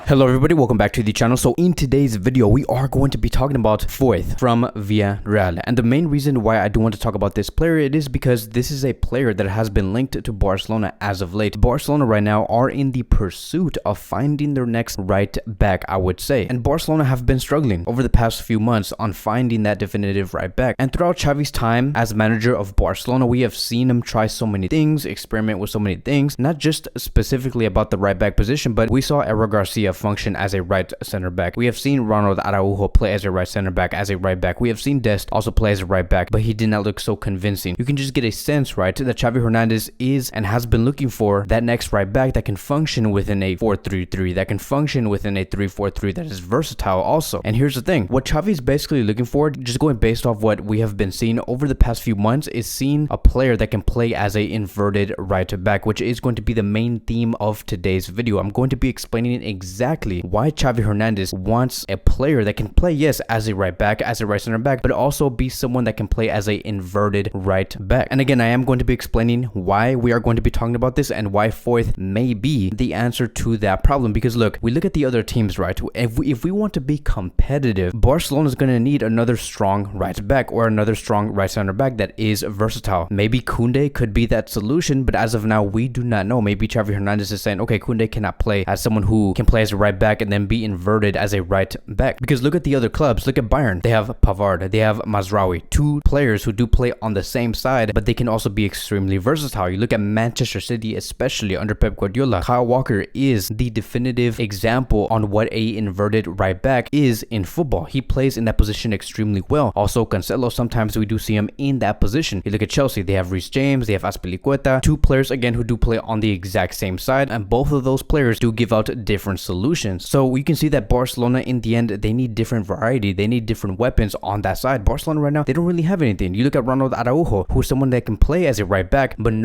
Hello everybody, welcome back to the channel. So in today's video, we are going to be talking about Foyth from Villarreal. And the main reason why I do want to talk about this player, it is because this is a player that has been linked to Barcelona as of late. Barcelona right now are in the pursuit of finding their next right back, I would say. And Barcelona have been struggling over the past few months on finding that definitive right back. And throughout Xavi's time as manager of Barcelona, we have seen him try so many things, experiment with so many things, not just specifically about the right back position, but we saw Eric Garcia function as a right center back. We have seen Ronald Araujo play as a right center back, as a right back. We have seen Dest also play as a right back, but he did not look so convincing. You can just get a sense, right, that Xavi Hernandez is and has been looking for that next right back that can function within a 4-3-3, that can function within a 3-4-3, that is versatile also. And here's the thing, what Xavi is basically looking for, just going based off what we have been seeing over the past few months, is seeing a player that can play as a inverted right back, which is going to be the main theme of today's video. I'm going to be explaining exactly why Xavi Hernandez wants a player that can play, yes, as a right back, as a right center back, but also be someone that can play as a inverted right back. And again, I am going to be explaining why we are going to be talking about this and why Foyth may be the answer to that problem. Because look, we look at the other teams, right? If we want to be competitive, Barcelona is going to need another strong right back or another strong right center back that is versatile. Maybe Koundé could be that solution, but as of now, we do not know. Maybe Xavi Hernandez is saying, okay, Koundé cannot play as someone who can play as a right back and then be inverted as a right back. Because look at the other clubs. Look at Bayern. They have Pavard. They have Mazraoui. Two players who do play on the same side, but they can also be extremely versatile. You look at Manchester City, especially under Pep Guardiola. Kyle Walker is the definitive example on what a inverted right back is in football. He plays in that position extremely well. Also, Cancelo, sometimes we do see him in that position. You look at Chelsea. They have Reece James. They have Azpilicueta. Two players, again, who do play on the exact same side, and both of those players do give out different solutions. So we can see that Barcelona, in the end, they need different variety. They need different weapons on that side. Barcelona right now, they don't really have anything. You look at Ronald Araujo, who's someone that can play as a right back, but in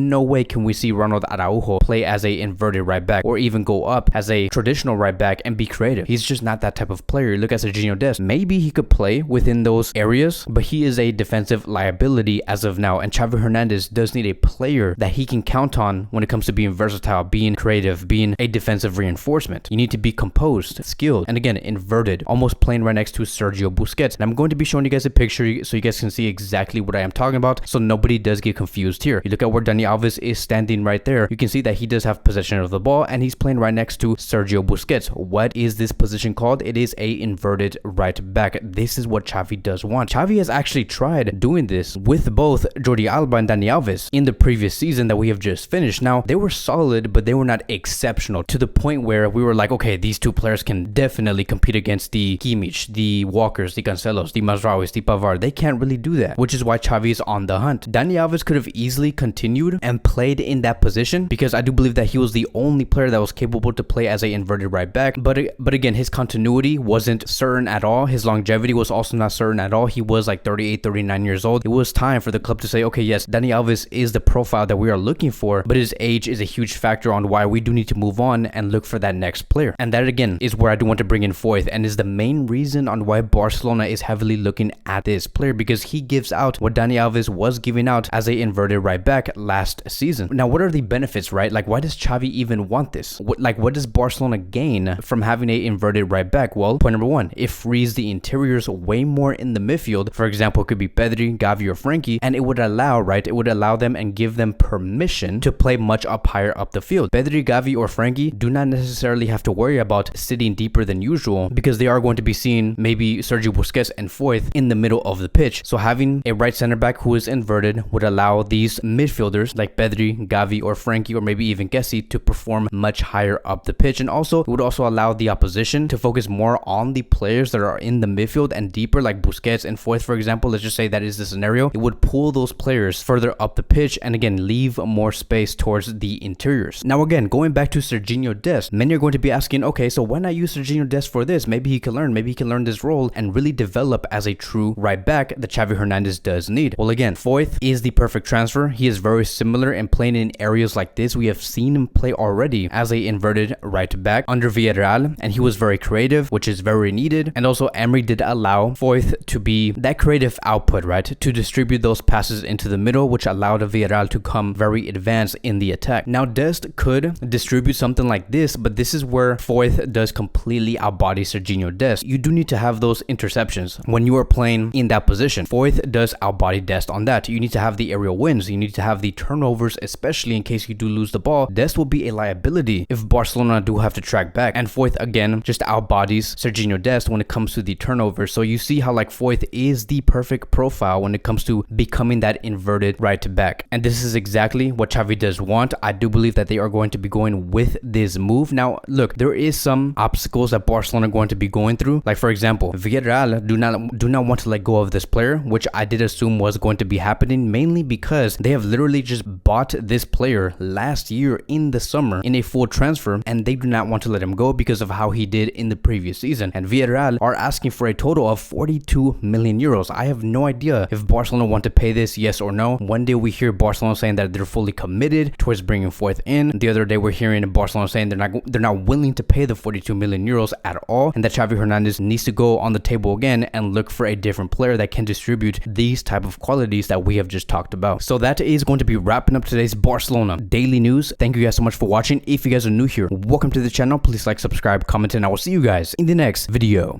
no way can we see Ronald Araujo play as a inverted right back or even go up as a traditional right back and be creative. He's just not that type of player. You look at Serginho Dest. Maybe he could play within those areas, but he is a defensive liability as of now. And Xavi Hernandez does need a player that he can count on when it comes to being versatile, being creative, being a defensive reinforcement. You need to be composed, skilled, and again, inverted, almost playing right next to Sergio Busquets. And I'm going to be showing you guys a picture so you guys can see exactly what I am talking about, so nobody does get confused here. You look at where Dani Alves is standing right there. You can see that he does have possession of the ball, and he's playing right next to Sergio Busquets. What is this position called? It is a inverted right back. This is what Xavi does want. Xavi has actually tried doing this with both Jordi Alba and Dani Alves in the previous season that we have just finished. Now, they were solid, but they were not exceptional to the point where we were like, okay, these two players can definitely compete against the Kimmich, the Walkers, the Cancelos, the Mazraouis, the Pavard. They can't really do that, which is why Xavi is on the hunt. Dani Alves could have easily continued and played in that position because I do believe that he was the only player that was capable to play as a inverted right back. But again, his continuity wasn't certain at all. His longevity was also not certain at all. He was like 38, 39 years old. It was time for the club to say, okay, yes, Dani Alves is the profile that we are looking for, but his age is a huge factor on why we do need to move on and look for that next player. And that again is where I do want to bring in Foyth, and is the main reason on why Barcelona is heavily looking at this player, because he gives out what Dani Alves was giving out as a inverted right back last season. Now, what are the benefits, right? Like, why does Xavi even want this? What does Barcelona gain from having a inverted right back? Well, point number one, it frees the interiors way more in the midfield. For example, it could be Pedri, Xavi, or Frankie, and it would allow, right? It would allow them and give them permission to play much up higher up the field. Pedri, Xavi, or Frankie do not necessarily have to worry about sitting deeper than usual because they are going to be seeing maybe Sergio Busquets and Foyth in the middle of the pitch. So having a right center back who is inverted would allow these midfielders like Pedri, Xavi, or Frankie, or maybe even Kessie to perform much higher up the pitch. And also, it would also allow the opposition to focus more on the players that are in the midfield and deeper, like Busquets and Foyth, for example. Let's just say that is the scenario. It would pull those players further up the pitch and again leave more space towards the interiors. Now again, going back to Serginho Dest, many are going to be asking, okay, so why not use Serginho Dest for this? Maybe he can learn this role and really develop as a true right back that Xavi Hernandez does need. Well, again, Foyth is the perfect transfer. He is very similar and playing in areas like this. We have seen him play already as a inverted right back under Villarreal, and he was very creative, which is very needed. And also, Emery did allow Foyth to be that creative output, right, to distribute those passes into the middle, which allowed Villarreal to come very advanced in the attack. Now, Dest could distribute something like this, but this this is where Foyth does completely outbody Serginho Dest. You do need to have those interceptions when you are playing in that position. Foyth does outbody Dest on that. You need to have the aerial wins. You need to have the turnovers, especially in case you do lose the ball. Dest will be a liability if Barcelona do have to track back. And Foyth again just outbodies Serginho Dest when it comes to the turnovers. So you see how like Foyth is the perfect profile when it comes to becoming that inverted right back. And this is exactly what Xavi does want. I do believe that they are going to be going with this move. Now, look, there is some obstacles that Barcelona are going to be going through. Like for example, Villarreal do not want to let go of this player, which I did assume was going to be happening, mainly because they have literally just bought this player last year in the summer in a full transfer, and they do not want to let him go because of how he did in the previous season. And Villarreal are asking for a total of 42 million euros. I have no idea if Barcelona want to pay this, yes or no. One day we hear Barcelona saying that they're fully committed towards bringing Foyth in. The other day we're hearing Barcelona saying they're not willing to pay the 42 million euros at all, and that Xavi Hernandez needs to go on the table again and look for a different player that can distribute these type of qualities that we have just talked about. So that is going to be wrapping up today's Barcelona daily news. Thank you guys so much for watching. If you guys are new here, welcome to the channel. Please like, subscribe, comment, and I will see you guys in the next video.